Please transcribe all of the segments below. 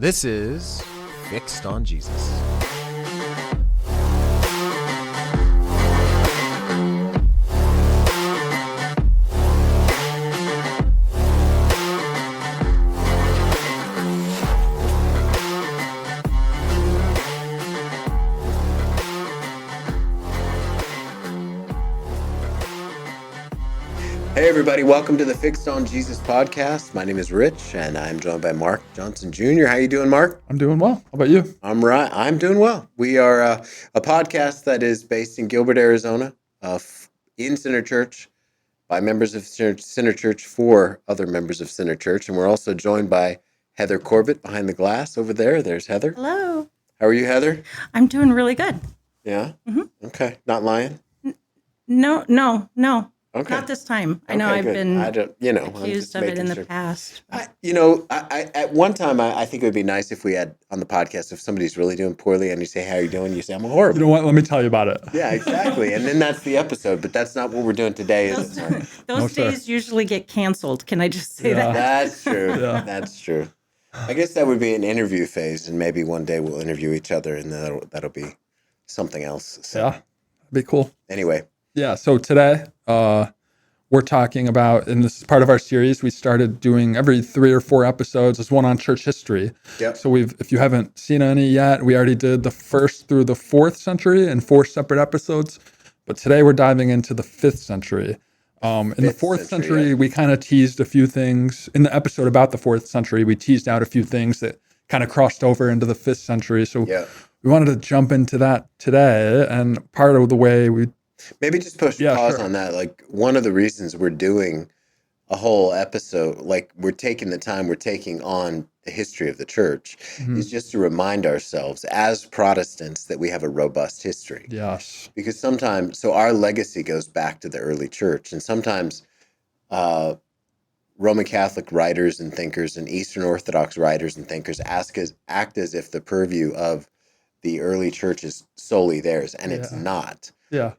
This is Fixed on Jesus. Hey everybody, welcome to the Fixed on Jesus podcast. My name is Rich and I'm joined by Mark Johnson Jr. How you doing, Mark? I'm doing well. How about you? I'm doing well. We are a podcast that is based in Gilbert, Arizona, in Center Church, by members of Center Church for other members of Center Church. And we're also joined by Heather Corbett behind the glass over there. There's Heather. Hello. How are you, Heather? I'm doing really good. Yeah? Mm-hmm. Okay. Not lying? No. Okay. Not this time. I know Okay, I've good. been I'm accused just of it in making the sure. past. I at one time, I think it would be nice if we had on the podcast, if somebody's really doing poorly and you say, how are you doing? You say, I'm horrible. You know what? Let me tell you about it. Yeah, exactly. And then that's the episode, but that's not what we're doing today, is it, Mark? Those days usually get canceled. Can I just say that? That's true. Yeah. That's true. I guess that would be an interview phase, and maybe one day we'll interview each other, and that'll be something else. So, Yeah, that'd be cool. Anyway. Yeah, so today we're talking about, and this is part of our series, we started doing every 3 or 4 episodes. There's one on church history. Yep. So if you haven't seen any yet, we already did the 1st through the 4th century in 4 separate episodes. But today we're diving into the 5th century. In the 4th century, yeah. we kind of teased a few things. In the episode about the 4th century, we teased out a few things that kind of crossed over into the 5th century. So we wanted to jump into that today. And part of the way we maybe just pause sure. on that. Like, one of the reasons we're doing a whole episode, like we're taking on the history of the church, is just to remind ourselves as Protestants that we have a robust history. Yes. Because sometimes, so our legacy goes back to the early church, and sometimes Roman Catholic writers and thinkers and Eastern Orthodox writers and thinkers act as if the purview of the early church is solely theirs, and it's not. Yeah.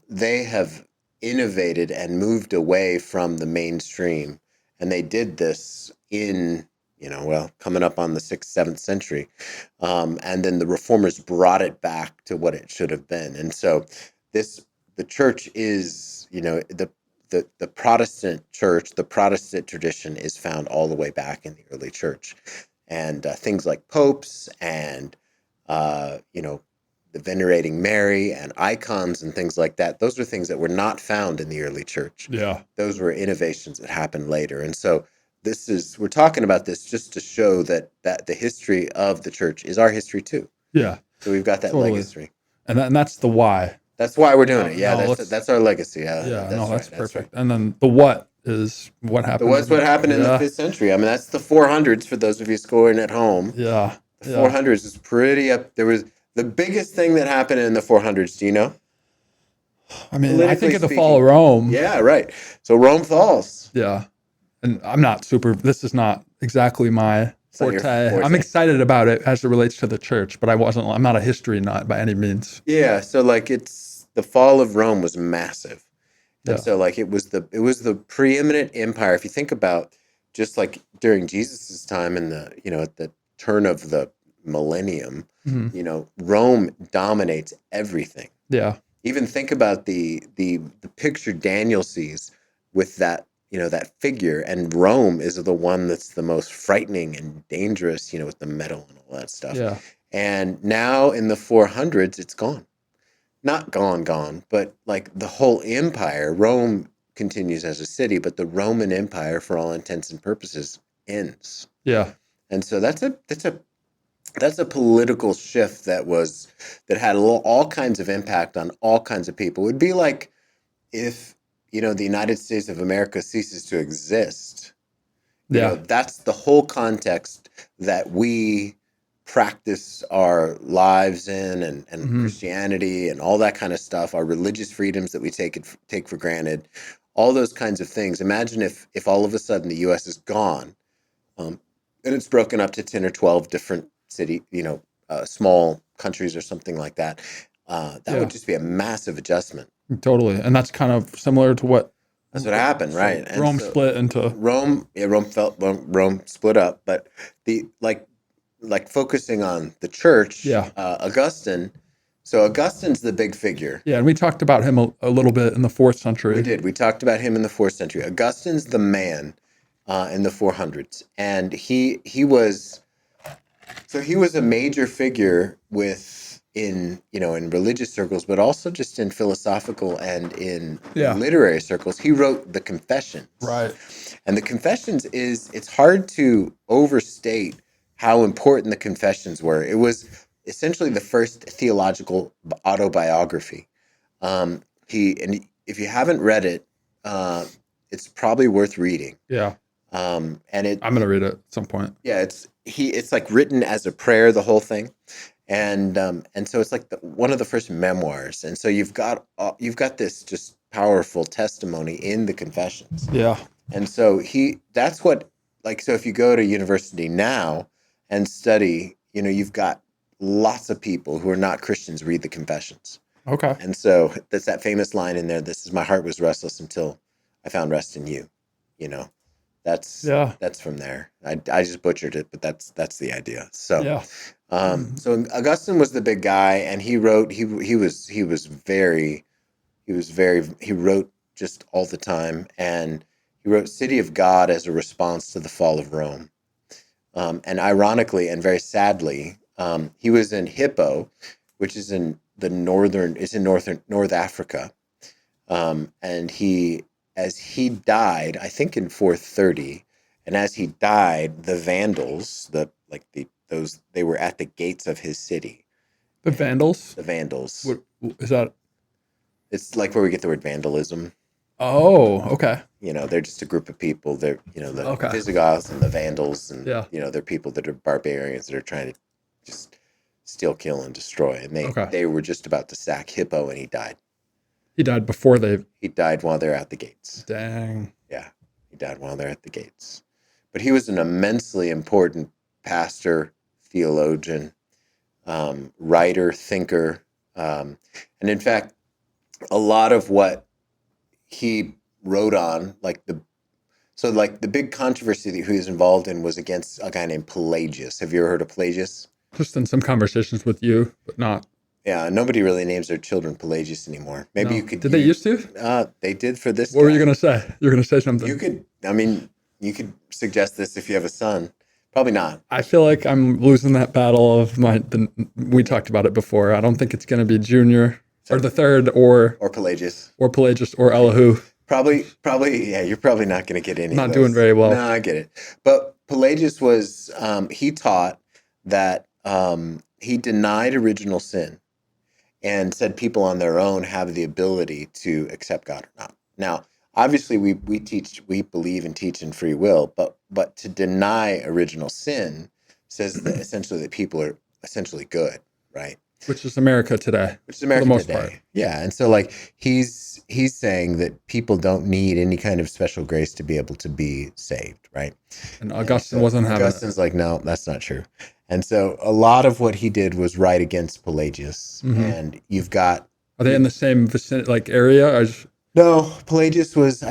They have innovated and moved away from the mainstream, and they did this in, coming up on the 6th, 7th century. And then the reformers brought it back to what it should have been. And so the church is, the Protestant church, the Protestant tradition is found all the way back in the early church. And things like popes and, the venerating Mary and icons and things like that, those are things that were not found in the early church. Yeah. Those were innovations that happened later. And so we're talking about this just to show that the history of the church is our history too. Yeah. So we've got that legacy. And that's the why. That's why we're doing it. Yeah, No, that's our legacy. That's perfect. And then the what is what happened. What's what happened in the 5th century. I mean, that's the 400s for those of you scoring at home. Yeah. The 400s is pretty up. There was the biggest thing that happened in the 400s. Do you know? I mean, I think of the fall of Rome. Yeah, right. So Rome falls. Yeah. And I'm not this is not exactly my forte. I'm excited about it as it relates to the church, but I'm not a history nut by any means. Yeah. So it's the fall of Rome was massive. And so it was the preeminent empire. If you think about just like during Jesus's time and at the turn of the millennium, Rome dominates everything. Yeah. Even think about the picture Daniel sees with that, that figure, and Rome is the one that's the most frightening and dangerous, with the metal and all that stuff. Yeah. And now in the 400s, it's gone. Not gone, but like the whole empire, Rome continues as a city, but the Roman Empire, for all intents and purposes, ends. Yeah. And so that's a political shift that had all kinds of impact on all kinds of people. It would be like if, the United States of America ceases to exist. That's the whole context that we practice our lives in, and Christianity and all that kind of stuff, our religious freedoms that we take for granted, all those kinds of things. Imagine if all of a sudden the U.S. is gone, and it's broken up to 10 or 12 different small countries or something like that. That would just be a massive adjustment. Totally. And that's kind of similar to what happened, right? Rome split into Rome split up, but like focusing on the church, Yeah. Augustine. So Augustine's the big figure. Yeah, and we talked about him a little bit in the 4th century. We did. We talked about him in the 4th century. Augustine's the man in the 400s, and he was a major figure in religious circles, but also just in philosophical and in literary circles. He wrote the Confessions. Right. And the Confessions it's hard to overstate how important the Confessions were. It was essentially the first theological autobiography. If you haven't read it, it's probably worth reading. Yeah. I'm gonna read it at some point. Yeah, it's like written as a prayer, the whole thing, and so it's like one of the first memoirs, and so you've got this just powerful testimony in the Confessions. Yeah. And so that's what, like, so if you go to university now and study, you've got lots of people who are not Christians read the Confessions. Okay. And so that's that famous line in there, "This is my heart was restless until I found rest in you." That's from there. I just butchered it, but that's the idea. So yeah. So Augustine was the big guy, and he wrote. He wrote just all the time, and he wrote "City of God" as a response to the fall of Rome. And ironically and very sadly, he was in Hippo, which is in North Africa, and as he died, I think in 430, and as he died, the Vandals, they were at the gates of his city. The Vandals? The Vandals. What is that? It's like where we get the word vandalism. Oh, okay. They're just a group of people. They're, the Okay. Visigoths and the Vandals, and Yeah. they're people that are barbarians that are trying to just steal, kill, and destroy. And they were just about to sack Hippo, and he died. He died before He died while they're at the gates. Dang. Yeah, he died while they're at the gates. But he was an immensely important pastor, theologian, writer, thinker, and in fact, a lot of what he wrote on, the big controversy that he was involved in was against a guy named Pelagius. Have you ever heard of Pelagius? Just in some conversations with you, but not. Yeah, nobody really names their children Pelagius anymore. Maybe you could. Did they used to? They did for this. What were you going to say? You were going to say something. You could suggest this if you have a son. Probably not. I feel like I'm losing that battle of we talked about it before. I don't think it's going to be Junior or the third or Pelagius or Elihu. Probably. Yeah, you're probably not going to get any. Not doing very well. No, I get it. But Pelagius was. He taught that he denied original sin, and said people on their own have the ability to accept God or not. Now, obviously, we believe and teach in free will, but to deny original sin says that essentially that people are essentially good, right? Which is America today. Which is America for the most today. part. Yeah, and so he's saying that people don't need any kind of special grace to be able to be saved, right? And Augustine wasn't having it. Augustine's like, no, that's not true. And so a lot of what he did was right against Pelagius. Mm-hmm. And you've got... Are they in the same vicinity, area? No, Pelagius was...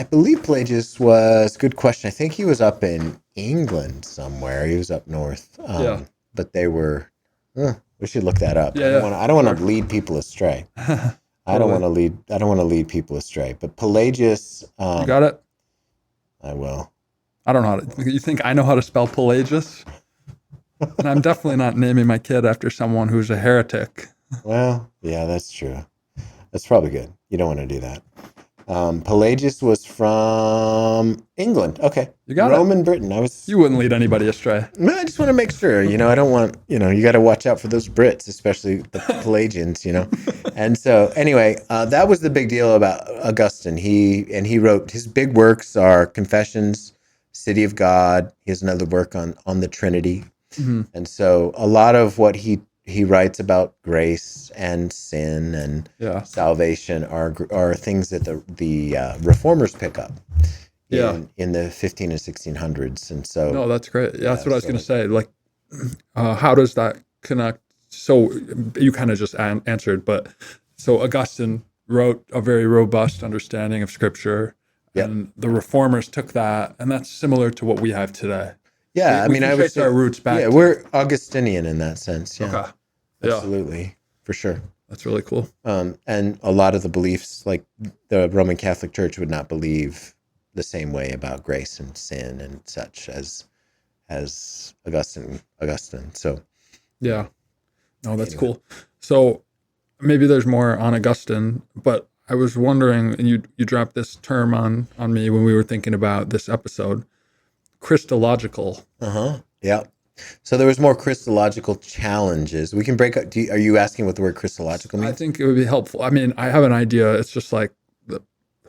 Good question. I think he was up in England somewhere. He was up north. But they were... we should look that up. Yeah, I don't want to lead people astray. I don't want to lead people astray. But Pelagius... you got it? I will. I don't know how to... You think I know how to spell Pelagius? And I'm definitely not naming my kid after someone who's a heretic. Well, yeah, that's true. That's probably good. You don't want to do that. Pelagius was from England. Okay. You got Roman Britain. You wouldn't lead anybody astray. No, I just want to make sure, I don't want, you got to watch out for those Brits, especially the Pelagians, And so anyway, that was the big deal about Augustine. He wrote, his big works are Confessions, City of God. He has another work on the Trinity. Mm-hmm. And so a lot of what he writes about grace and sin and salvation are things that the reformers pick up in the 15 and 1600s. And so no, that's great. Yeah, that's what I was going to say. How does that connect? So you kind of just answered, but so Augustine wrote a very robust understanding of Scripture, and the reformers took that, and that's similar to what we have today. Yeah, I mean, I would trace say our roots back. Yeah, we're Augustinian in that sense. Yeah, Okay. Yeah, absolutely, for sure. that's really cool. And a lot of the beliefs, like the Roman Catholic Church, would not believe the same way about grace and sin and such as Augustine. So Yeah. No, that's anyway. cool. So maybe there's more on Augustine, but I was wondering, and you dropped this term on me when we were thinking about this episode, Christological. Yeah. So there was more Christological challenges. We can break up. Are you asking what the word Christological means? I think it would be helpful. I mean, I have an idea. It's just like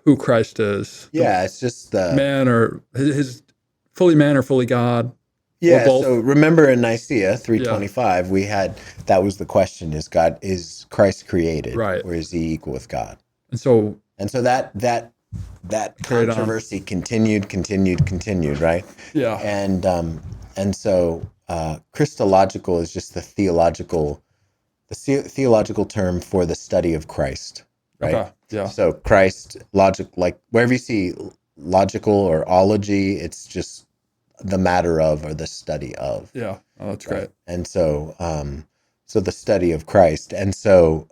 who Christ is. Yeah, it's just Man or his fully man or fully God. Yeah. Or both. So remember in Nicaea 325, we had that was the question: is Christ created, right, or is he equal with God? And so that controversy continued, right? Yeah. And so Christological is just the theological term for the study of Christ, right? Okay. Yeah. So Christ, logic, like wherever you see logical or ology, it's just the matter of or the study of. Yeah. Oh, that's right? great. And so, so the study of Christ, and so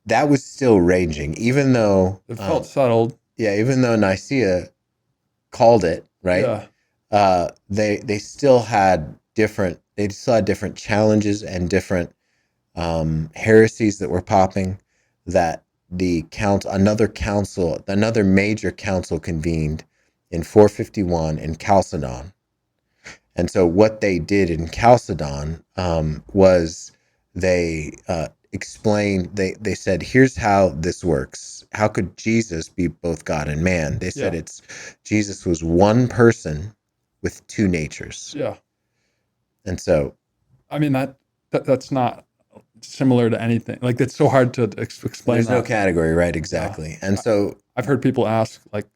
that was still raging, even though it felt settled. Yeah, even though Nicaea called it right. Yeah. They still had different challenges and different heresies that were popping. That another major council convened in 451 in Chalcedon. And so what they did in Chalcedon was they explained, they said, here's how this works. How could Jesus be both God and man? They said Jesus was one person with two natures. Yeah. And so, I mean, that's not similar to anything. Like, it's so hard to explain. There's no category, right? Exactly. Yeah. And so I've heard people ask, like,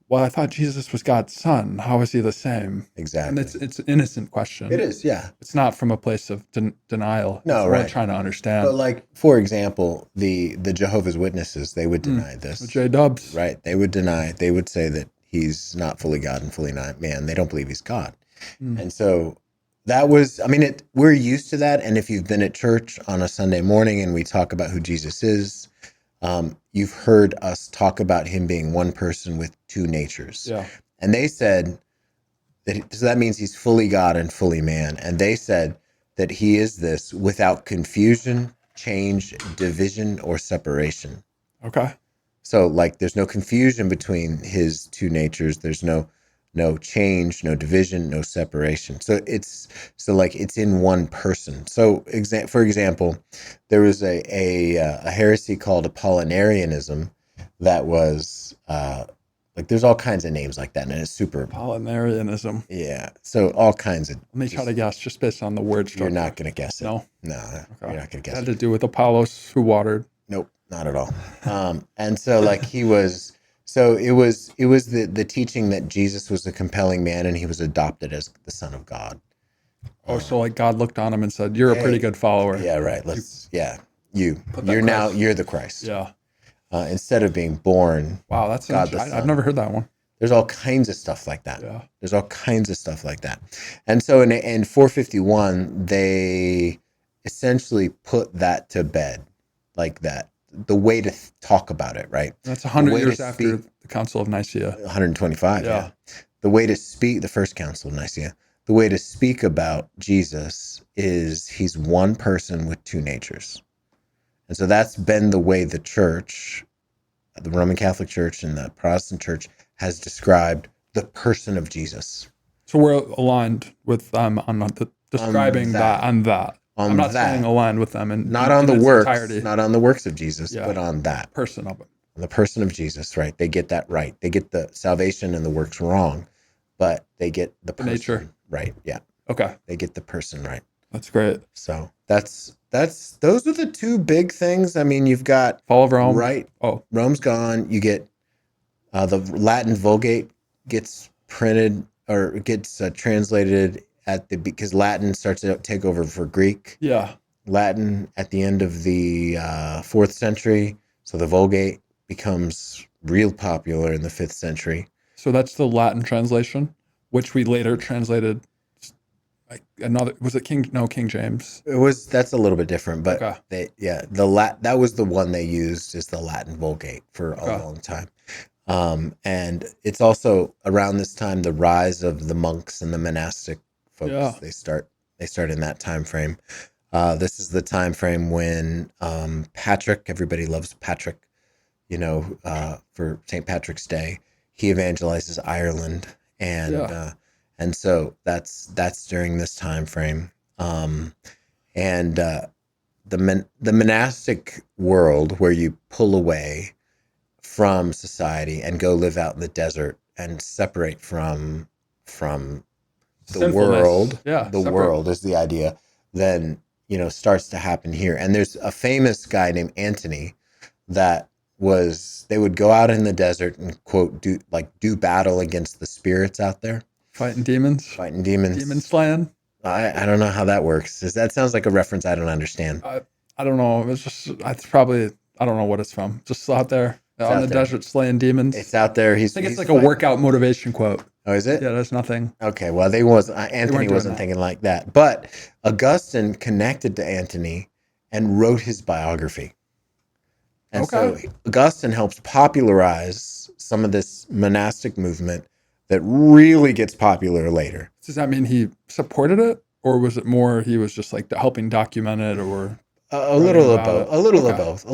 well, I thought Jesus was God's son. How is he the same? Exactly. And it's an innocent question. It is, yeah. It's not from a place of denial. No, it's right. Trying to understand. But like, for example, the Jehovah's Witnesses, they would deny this. J-dubs. Right. They would say that he's not fully God and fully not man. They don't believe he's God. And so that was, I mean, we're used to that. And if you've been at church on a Sunday morning and we talk about who Jesus is, you've heard us talk about him being one person with two natures. Yeah. And they said so that means he's fully God and fully man. And they said that he is this without confusion, change, division, or separation. Okay. So like there's no confusion between his two natures. There's no change, no division, no separation. So it's in one person. So for example, there was a heresy called Apollinarianism that was like there's all kinds of names like that, and it's super Apollinarianism. Yeah. So all kinds of. Let me try to guess just based on the word structure. You're not going to guess it. No. Okay. You're not going to guess it. Had to do with Apollos who watered. Nope, not at all. And so like he was. So it was the teaching that Jesus was a compelling man and he was adopted as the Son of God. So like God looked on him and said, "You're a pretty good follower." Yeah, right. You're the Christ. Yeah. Instead of being born. Wow, that's God. I've never heard that one. There's all kinds of stuff like that. Yeah. There's all kinds of stuff like that. And so in 451, they essentially put that to bed, like that. The way to talk about it, right? That's 100 years after the Council of Nicaea. 125, yeah. The way to speak, the first Council of Nicaea, the way to speak about Jesus is he's one person with two natures. And so that's been the way the church, the Roman Catholic Church and the Protestant Church has described the person of Jesus. So we're aligned with them on describing that. I'm not saying aligned with them and not on the works of Jesus, but on that person of him. On the person of Jesus, right? They get that right. They get the salvation and the works wrong, but they get the person nature right. Yeah. Okay. They get the person right. That's great. So those are the two big things. I mean, you've got fall of Rome, right? Oh, Rome's gone. You get the Latin Vulgate gets printed or gets translated because Latin starts to take over for Greek. Yeah. Latin at the end of the 4th century. So the Vulgate becomes real popular in the 5th century. So that's the Latin translation? which we later translated like another. Was it King James? That's a little bit different, but Okay. that was the one they used as the Latin Vulgate for a long time. And it's also around this time the rise of the monks and the monastic folks. Yeah. They start in that time frame. This is the time frame when Patrick, everybody loves Patrick, for St. Patrick's Day, he evangelizes Ireland, and so that's during this time frame. And the monastic world, where you pull away from society and go live out in the desert and separate from the world. Yeah, the world is the idea. Then starts to happen here. And there's a famous guy named Antony that they would go out in the desert and quote do battle against the spirits out there, fighting demons, demon slaying. I don't know how that works. That sounds like a reference I don't understand. I don't know. It's probably, I don't know what it's from. Just out there on the desert slaying demons. It's out there. I think it's like a workout motivation quote. Oh, is it? Yeah, there's nothing. Okay, well, Anthony wasn't thinking like that. But Augustine connected to Antony and wrote his biography. And so Augustine helps popularize some of this monastic movement that really gets popular later. Does that mean he supported it? Or was it more he was just like helping document it, or a little of both? A little of both.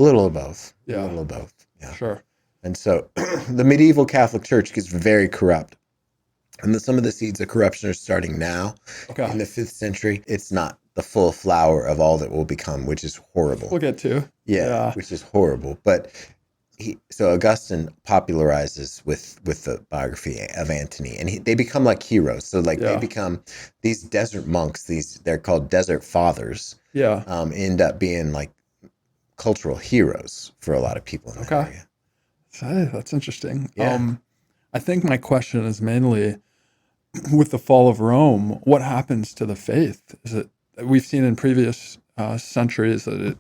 Yeah. A little of both. Yeah. Sure. And so the medieval Catholic Church gets very corrupt. And some of the seeds of corruption are starting now in the 5th century. It's not the full flower of all that will become, which is horrible. We'll get to. Yeah. Which is horrible. But so Augustine popularizes with the biography of Antony, and they become like heroes. So they become these desert monks. They're called desert fathers. Yeah. End up being like cultural heroes for a lot of people in that area. So, that's interesting. Yeah. I think my question is mainly, with the fall of Rome, what happens to the faith? Is it, we've seen in previous centuries that the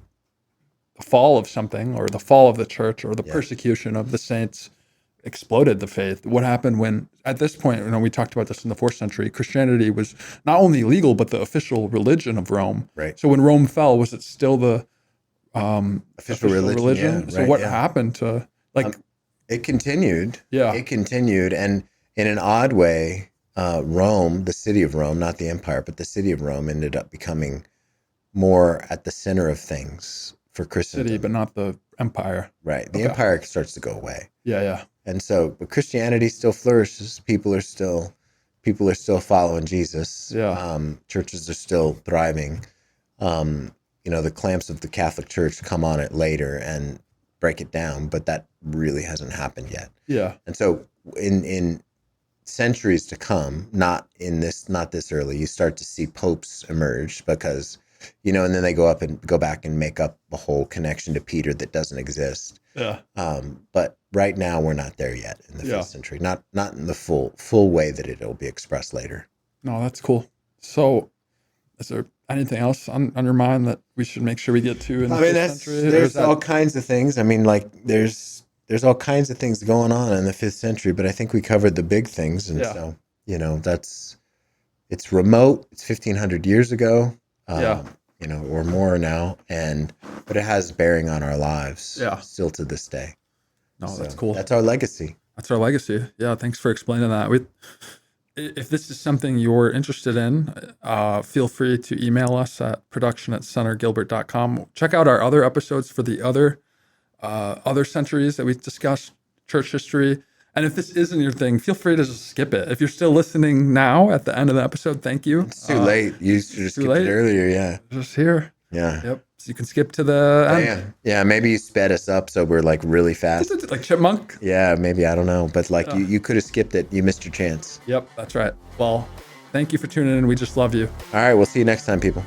fall of something, or the fall of the church, or the persecution of the saints exploded the faith. What happened when, at this point, we talked about this in the 4th century, Christianity was not only legal, but the official religion of Rome. Right. So when Rome fell, was it still the official religion? Yeah, so what happened to, it continued. Yeah. It continued. And in an odd way, Rome, the city of Rome, not the empire, but the city of Rome ended up becoming more at the center of things for Christendom. City, but not the empire. Right. The empire starts to go away. Yeah. And so, but Christianity still flourishes. People are still following Jesus. Yeah. Churches are still thriving. The clamps of the Catholic Church come on it later and break it down, but that really hasn't happened yet. Yeah. And so in centuries to come, not this early, you start to see popes emerge because, and then they go back and make up a whole connection to Peter that doesn't exist. Yeah. But right now we're not there yet in the 5th century, not in the full way that it'll be expressed later. No, that's cool. So is there anything else on your mind that we should make sure we get to in the 5th century? There's all kinds of things. I mean, there's all kinds of things going on in the 5th century, but I think we covered the big things. And so, it's remote. It's 1,500 years ago, or more now. But it has bearing on our lives still to this day. No, so that's cool. That's our legacy. Yeah. Thanks for explaining that. If this is something you're interested in, feel free to email us at production@centergilbert.com. Check out our other episodes for the other centuries that we discussed, church history. And if this isn't your thing, feel free to just skip it. If you're still listening now at the end of the episode, thank you. It's too late. You should have skipped it earlier. Yeah. Just here. Yeah. Yep. So you can skip to the end. Yeah. Maybe you sped us up so we're really fast. Like chipmunk? Yeah, maybe. I don't know. But you could have skipped it. You missed your chance. Yep. That's right. Well, thank you for tuning in. We just love you. All right. We'll see you next time, people.